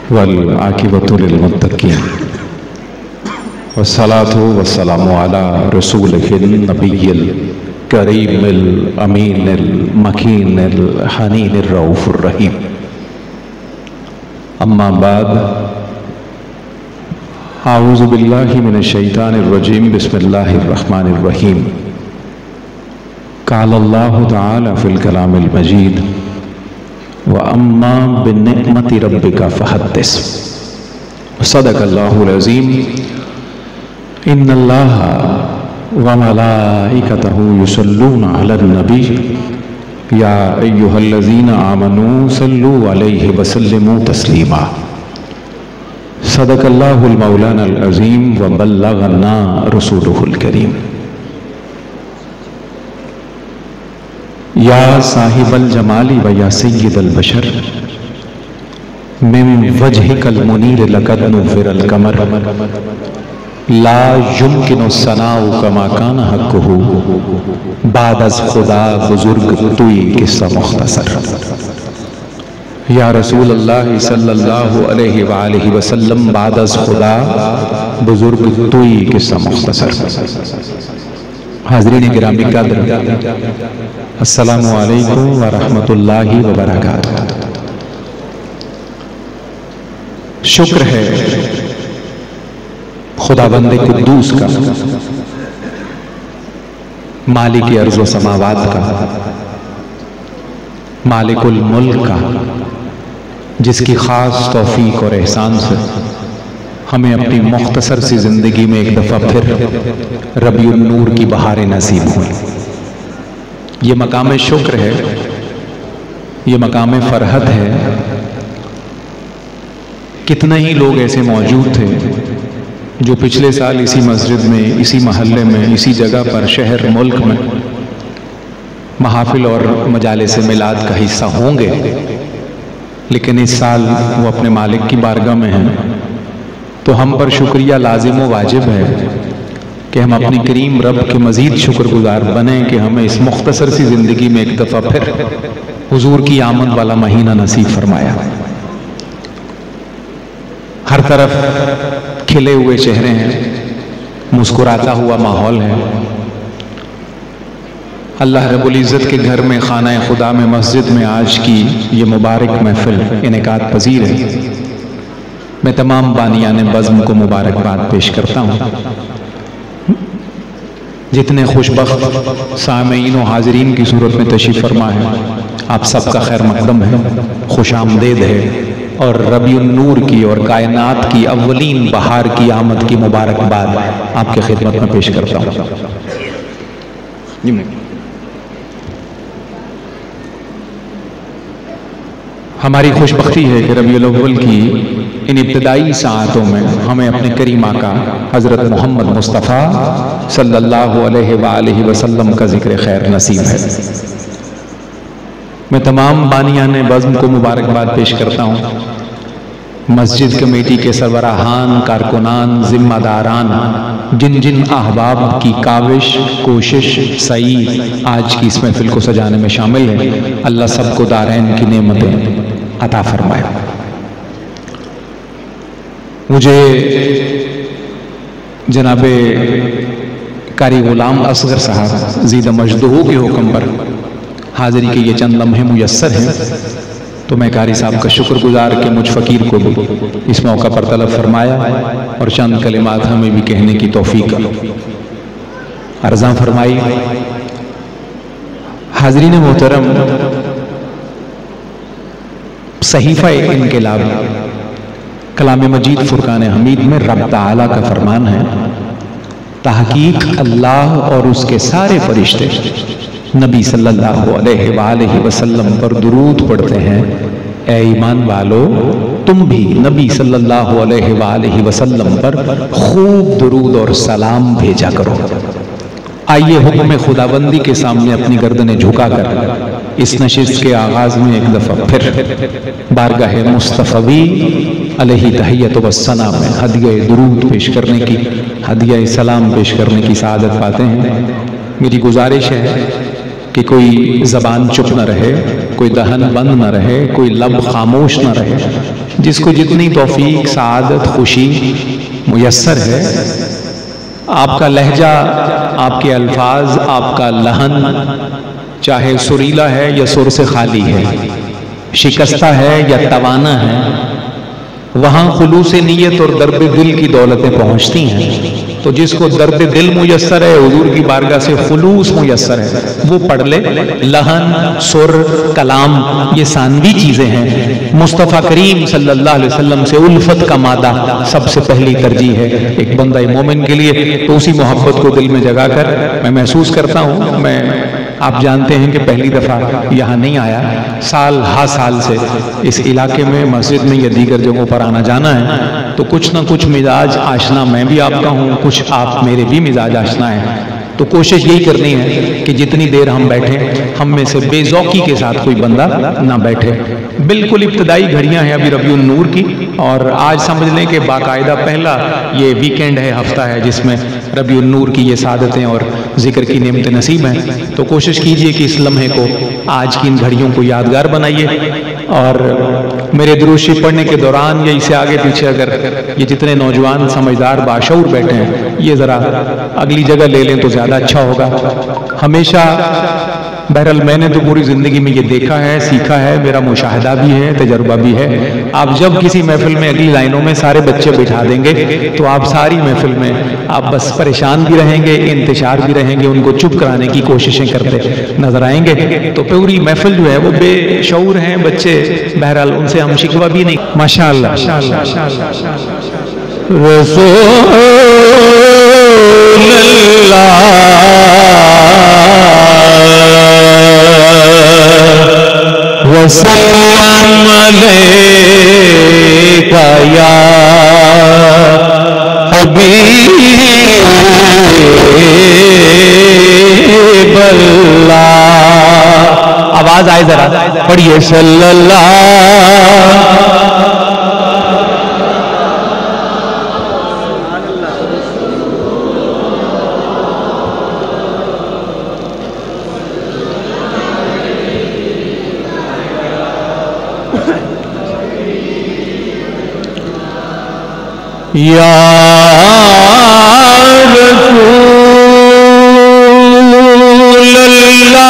वल आकिबतु लिल मुत्तकीन वस्सलातु वस्सलामु अला रसूलिहिन नबिय्यिल करीमिल अमीनिल मकीनिल हनीनिर रऊफुर रहीम। अम्मा बाद आऊज़ु बिल्लाहि मिनश शैतानिर रजीम बिस्मिल्लाहिर रहमानिर रहीम। क़ालल्लाहु तआला फ़िल कलामिल मजीद व अम्मा बिनिअमति रब्बिका फ़हद्दिस। सदक़ल्लाहुल अज़ीम। इन्नल्लाहा व मलाइकतहु युसल्लूना अलन नबी या अय्युहल्लज़ीना आमनू सल्लू अलैहि व सल्लिमू तस्लीमा। सदक़ल्लाहुल मौलानाल अज़ीम व बल्लगना रसूलुहुल करीम। या साहिबल जमाली व या सय्यिदल बशर मिन वजहिकल मुनीर लक़द नुव्विरल कमर ला युमकिनु सनाउ कमा कान हक़्क़ुहु बाद अज़ खुदा बुजुर्ग तुई किस्सा मुख्तसर। या रसूल अल्लाह सल्लल्लाहु अलैहि व आलिहि वसल्लम बाद अज़ खुदा बुजुर्ग तुई किस्सा मुख्तसर। हाज़रीन गिरामी क़द्र, अस्सलामु अलैकुम व रहमतुल्लाहि व बरकातुहू। शुक्र है खुदाबंद कुद्दूस का, मालिक अर्ज़ व समावात का, मालिकुल मुल्क का, जिसकी ख़ास तौफ़ीक़ और एहसान से हमें अपनी मुख्तसर सी ज़िंदगी में एक दफ़ा फिर रबीउन नूर की बहारें नसीब हुई। ये मकाम शुक्र है, ये मकाम फ़रहत है। कितने ही लोग ऐसे मौजूद थे जो पिछले साल इसी मस्जिद में, इसी महल्ले में, इसी जगह पर, शहर मुल्क में महाफिल और मजालिस मिलाद का हिस्सा होंगे, लेकिन इस साल वो अपने मालिक की बारगाह में हैं। तो हम पर शुक्रिया लाजिम व वाजिब है कि हम अपनी करीम रब के मज़ीद शुक्रगुजार बने कि हमें इस मुख्तसर सी ज़िंदगी में एक दफ़ा फिर हुजूर की आमद वाला महीना नसीब फरमाया। हर तरफ खिले हुए चेहरे हैं, मुस्कुराता हुआ माहौल है। अल्लाह रब्बुल इज़्ज़त के घर में, खाना खुदा में, मस्जिद में आज की ये मुबारक महफिल इनेकात पजीर है। मैं तमाम बानियाने बज़्म को मुबारकबाद पेश करता हूँ। जितने खुशबख्त सामीन व हाज़रीन की सूरत में तशरीफ़ फरमा है, आप सबका खैर मक़दम है, खुश आमदेद है और रबीउन नूर की और कायनात की अव्वलीन बहार की आमद की मुबारकबाद आपके खिदमत में पेश करता हूँ। हमारी खुशबख्ती है कि रबीउल अव्वल की इन इब्तदाई साआतों में हमें अपने करीम आका हज़रत मोहम्मद मुस्तफ़ा सल्लल्लाहु अलैहि वसल्लम का ज़िक्र खैर नसीब है। मैं तमाम बानियाने बज़्म को मुबारकबाद पेश करता हूँ। मस्जिद कमेटी के सरबराहान, कारकुनान, ज़िम्मेदारान, जिन जिन अहबाब की काविश, कोशिश, सही आज की इस महफिल को सजाने में शामिल है, अल्लाह सबको दारैन की नेमतें अता फरमाए। मुझे जनाबे कारी गुलाम असगर साहब ज़ीद मजदूह के हुक्म पर हाज़िरी के ये चंद लम्हे मुयस्सर हैं, तो मैं कारी साहब का शुक्रगुजार कि मुझ फ़कीर को भी इस मौका पर तलब फरमाया और चंद कलिमात हमें भी कहने की तौफ़ीक अर्ज़ा फरमाई। हाज़रीन मोहतरम, सहीफ़ा इनक़िलाब कलाम मजीद फ़ुरक़ान हमीद में रब ताला का फरमान है, तहक़ीक़ अल्लाह और उसके सारे फरिश्ते नबी सल्लल्लाहु अलैहि वसल्लम पर दुरूद पढ़ते हैं। ए ईमान वालो, तुम भी नबी सल्लल्लाहु अलैहि वसल्लम पर खूब दुरूद और सलाम भेजा करो। आइए हुक्म खुदाबंदी के सामने अपनी गर्दनें झुकाकर इस नशिस्त के आगाज़ में एक दफ़ा फिर बारगाह मुस्तफ़वी अलैहि तहियत व सना में हदिया दुरूद पेश करने की, हदिया सलाम पेश करने की सआदत पाते हैं। मेरी गुजारिश है कि कोई ज़बान चुप न रहे, कोई दहन बंद न रहे, कोई लब खामोश न रहे। जिसको जितनी तौफीक, सआदत, खुशी मुयस्सर है, आपका लहजा, आपके अल्फाज, आपका लहन चाहे सुरीला है या सुर से खाली है, शिकस्ता है या तवाना है, वहां खुलूस नीयत और दर्द दिल की दौलतें पहुंचती हैं। तो जिसको दर्द दिल मुयस्सर है, हुजूर की बारगाह से खुलूस मुयस्सर है, वो पढ़ ले। लहन, सुर, कलाम ये सानवी चीजें हैं। मुस्तफ़ा करीम सल्लल्लाहु अलैहि वसल्लम से उल्फत का मादा सबसे पहली तरजीह है एक बंदा मोमिन के लिए। तो उसी मोहब्बत को दिल में जगाकर मैं महसूस करता हूँ। मैं, आप जानते हैं कि पहली दफ़ा यहाँ नहीं आया, साल हा साल से इस इलाके में मस्जिद में या दीगर जगहों पर आना जाना है। तो कुछ ना कुछ मिजाज आशना मैं भी आपका हूँ, कुछ आप मेरे भी मिजाज आशना है। तो कोशिश यही करनी है कि जितनी देर हम बैठे, हम में से बेज़ौकी के साथ कोई बंदा ना बैठे। बिल्कुल इब्तदाई घड़ियां हैं अभी रबीउन नूर की, और आज समझ लें कि बाकायदा पहला ये वीकेंड है, हफ्ता है जिसमें रबीउन नूर की ये सादतें और जिक्र की नेमतें नसीब हैं। तो कोशिश कीजिए कि इस लम्हे को, आज की इन घड़ियों को यादगार बनाइए। और मेरे दुरूद शरीफ पढ़ने के दौरान या इससे आगे पीछे अगर ये जितने नौजवान समझदार बाशऊर बैठे हैं, ये ज़रा अगली जगह ले लें तो ज़्यादा अच्छा होगा। हमेशा बहरहाल मैंने तो पूरी ज़िंदगी में ये देखा है, सीखा है, मेरा मुशाहिदा भी है, तजर्बा भी है। आप जब किसी महफिल में अगली लाइनों में सारे बच्चे बिठा देंगे तो आप सारी महफिल में आप बस परेशान भी रहेंगे, इंतशार भी रहेंगे, उनको चुप कराने की कोशिशें करते नजर आएंगे। तो पूरी महफिल जो है वो बेशऊर हैं बच्चे, बहरहाल उनसे हम शिकवा भी नहीं। माशाअल्लाह वसल्लम अलैका या हबीबल्लाह। आवाज आए जरा, पढ़िए सल्लल्लाहु। या रसूलल्लाह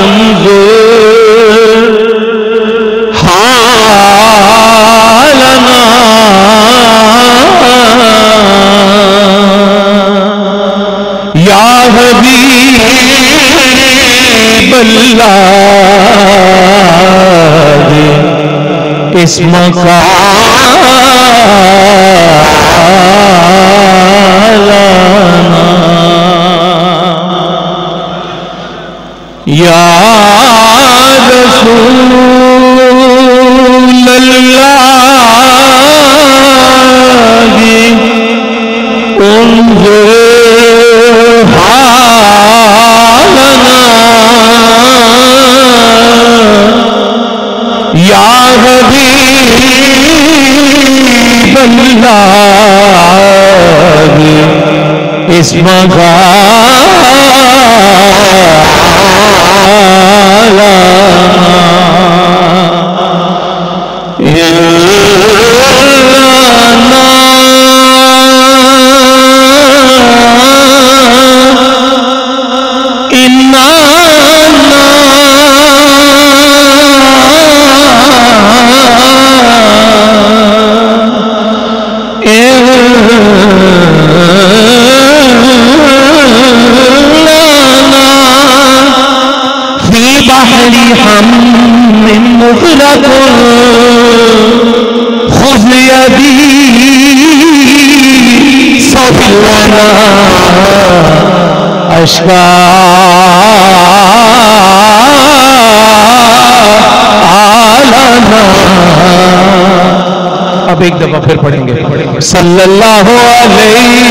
उन्ज़ुर हालना या हबीबल्लाह इस मकालाना या रसूलल्लाह उन्ज़ुर हालना या हबीबल्लाह इस अशका आलना। अब एक दफा फिर पढ़ेंगे सल्लल्लाहु अलैहि।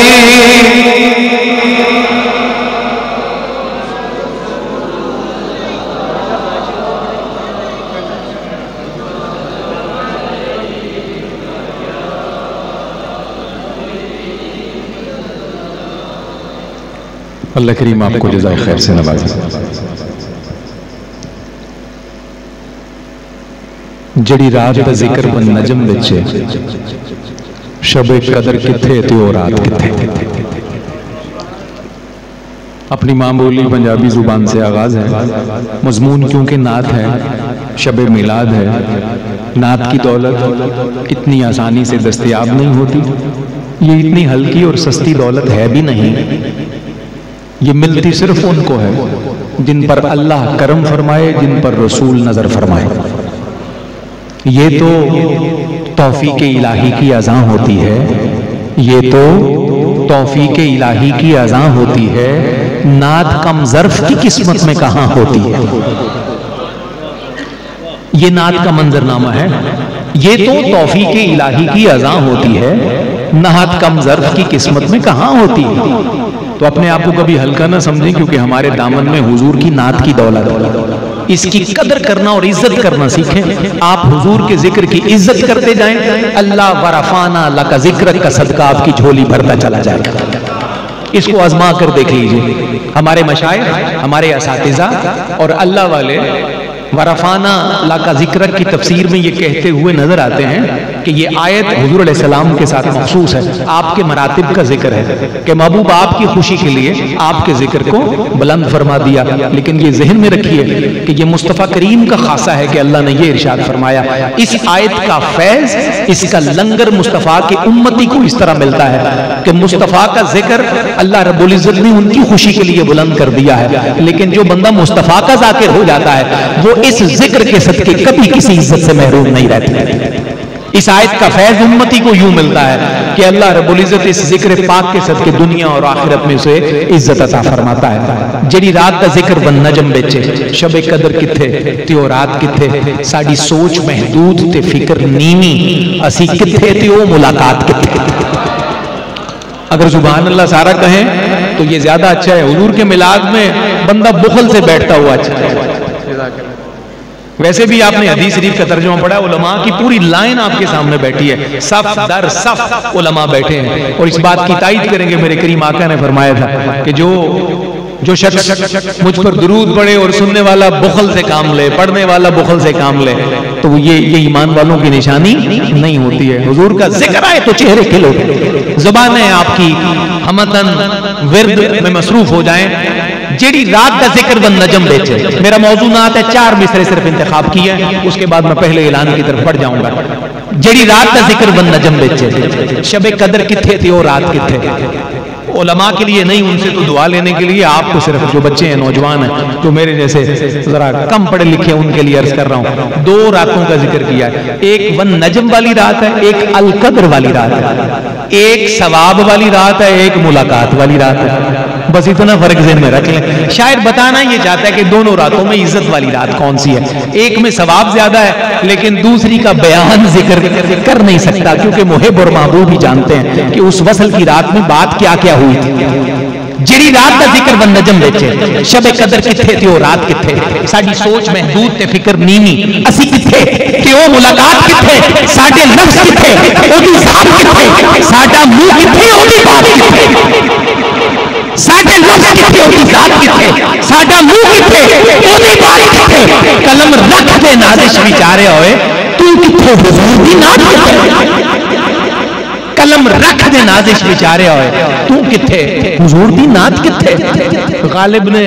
अल्लाह करीम आपको जज़ाए खैर से नवाजे। जड़ी रात दा जिक्र बन नजम विच शबे कदर किथे ते ओ रात किथे। अपनी माँ बोली पंजाबी जुबान से आगाज है। मजमून क्योंकि नात है, शबे मिलाद है। नात की दौलत इतनी आसानी से दस्तयाब नहीं होती, ये इतनी हल्की और सस्ती दौलत है भी नहीं। ये मिलती सिर्फ उनको है जिन पर अल्लाह करम फरमाए, जिन पर रसूल नजर फरमाए। ये तो तौफीक इलाही की अज़ां होती है, ये तो तौफीक इलाही की अज़ां होती है। नात कम ज़र्फ की किस्मत में कहां होती है। ये नात का मंजरनामा है। ये तो तौफीक इलाही की अज़ां होती है, नात कम ज़र्फ की किस्मत में कहां होती है। तो अपने आप को कभी हल्का ना समझें, क्योंकि हमारे दामन में हुजूर की नात की दौलत। इसकी कदर करना और इज्जत करना सीखें। आप हुजूर के जिक्र की इज्जत करते जाएं, अल्लाह वरफाना लका जिक्र का सदका आपकी झोली भरता चला जाएगा। इसको आजमा कर देख लीजिए। हमारे मशाइख, हमारे असातिज़ा और अल्लाह वाले वरफाना लाका जिक्र की तफसीर में ये कहते हुए नजर आते हैं कि ये आयत हुजूर अलैहिस्सलाम के साथ मखसूस है। आपके मरातिब का जिक्र है कि महबूब आपकी खुशी के लिए आपके जिक्र को बुलंद फरमा दिया। लेकिन ये जहन में रखिए कि ये मुस्तफ़ा करीम का खासा है कि अल्लाह ने ये इरशाद फरमाया। इस आयत का फैज, इसका लंगर मुस्तफ़ा की उम्मती को इस तरह मिलता है कि मुस्तफ़ा का जिक्र अल्लाह रब्बुल इज्जत ने उनकी खुशी के लिए बुलंद कर दिया है। लेकिन जो बंदा मुस्तफ़ा का जाकिर हो जाता है वो इस जिक्र के सदके कभी किसी इज्जत से महरूम नहीं रहती। इस आयत का फैज उम्मती को यूं मिलता है कि अल्लाह रब्बुल इज्जत इस जिक्र पाक के सदके दुनिया और आखिरत में उसे इज्जत अता फरमाता है। जेड़ी रात का जिक्र बन नजम बेचे, शबे कदर किथे ते ओ रात किथे। साडी सोच महदूद ते फिक्र नीवी, असी किथे ते ओ मुलाकात किथे। अगर जुबान अल्लाह सारा कहें तो ये ज्यादा अच्छा है। हुजूर के मिलाद में बंदा बुखल से बैठता हुआ अच्छा है। वैसे भी आपने हदीस शरीफ का तर्जुमा पढ़ा, उलमा की पूरी लाइन आपके सामने बैठी है, सफ दर सफ उलमा बैठे हैं। और इस बात की तायीद करेंगे, मेरे करीम आका ने फरमाया था कि जो शख्स मुझ पर दुरूद पढ़े और सुनने वाला बुखल से काम ले, पढ़ने वाला बुखल से काम ले, तो ये ईमान वालों की निशानी नहीं होती है। हुजूर का जिक्र आए तो चेहरे खिले, जुबानें आपकी हमतन विर्द में मसरूफ हो जाएं। जेड़ी रात का जिक्र बन नजम बेचे, मेरा मौजू नात है, 4 मिसरे सिर्फ इंतखाब किए हैं, उसके बाद मैं पहले ऐलान की तरफ बढ़ जाऊंगा। जेड़ी रात का जिक्र बन नजम बेचे, शबे कदर किथे थी और रात किथे। उलमा के लिए नहीं, उनसे तो दुआ लेने के लिए, आपको सिर्फ जो बच्चे हैं, नौजवान हैं, जो मेरे जैसे जरा कम पढ़े लिखे, उनके लिए अर्ज कर रहा हूं। 2 रातों का जिक्र किया है। एक वन नजम वाली रात है, एक अल कद्र वाली रात है। एक सवाब वाली रात है, एक मुलाकात वाली रात है। बस इतना फर्क ज़हन में रख लें। शायद बताना ये चाहता है कि दोनों रातों में इज्जत वाली रात कौन सी है। एक में सवाब ज्यादा है, लेकिन दूसरी का बयान जिक्र कर नहीं सकता, क्योंकि मुहिब और महबूब ही जानते हैं कि उस वसल की रात में बात क्या क्या हुई थी। जेड़ी रात का जिक्र बन नजम बेचे, शबे कदर किथे ते ओ रात किथे। साडी सोच महदूद ते फिक्र नीवी, असी किथे ते ओ मुलाकात किथे। साडे लफ्ज़ किथे, ओदी ज़ात किथे। साडा मुंह किथे, ओदी बात किथे। साडे लफ्ज़ किथे, ओदी ज़ात किथे। साडा मुंह किथे, ओदी बात किथे। कलम रख दे नाज़िश विचारे होए, तू किथे हुजूर दी नात किथे। कलम रख दे नाज़िश विचारे होए, तू किथे हुजूर दी नात किथे। गालिब ने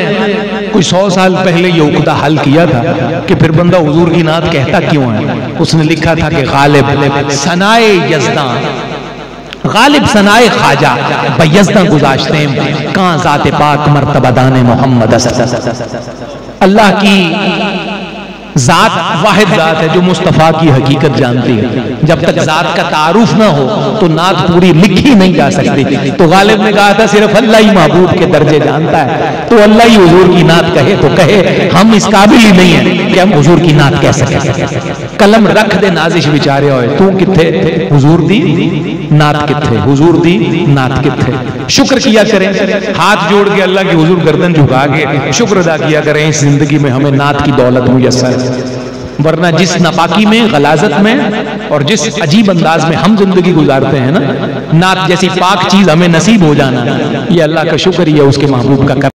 कोई 100 साल पहले ये उकदा हल किया था कि फिर बंदा हुजूर की नात कहता क्यों है। उसने लिखा था कि गालिब सनाए यज़दां, गालिब सनाए खाजा बयज़दां गुज़ाश्ते कहां ज़ाते पाक मर्तबा दाने मोहम्मद। अल्लाह की जात वाहिद जात है जो मुस्तफ़ा की हकीकत जानती है। जब तक जात का तारुफ ना हो तो नात पूरी लिखी नहीं जा सकती। तो गालिब ने कहा था सिर्फ अल्लाह ही महबूब के दर्जे जानता है, तो अल्लाह ही हुजूर की नात कहे तो कहे, हम इस काबिल ही नहीं है कि हम हुजूर की नात कह सके। कलम रख दे नाज़िश विचारे होए, तू किथे हुजूर दी नात किथे। हुजूर दी नात किथे। शुक्र किया करें, हाथ जोड़ के अल्लाह की हुजूर गर्दन झुका के शुक्र अदा किया करें इस जिंदगी में हमें नात की दौलत मुयस्सर। वरना जिस नापाकी में, गलाजत में और जिस अजीब अंदाज में हम जिंदगी गुजारते हैं ना, नात जैसी पाक चीज हमें नसीब हो जाना, ये अल्लाह का शुक्र, ये उसके महबूब का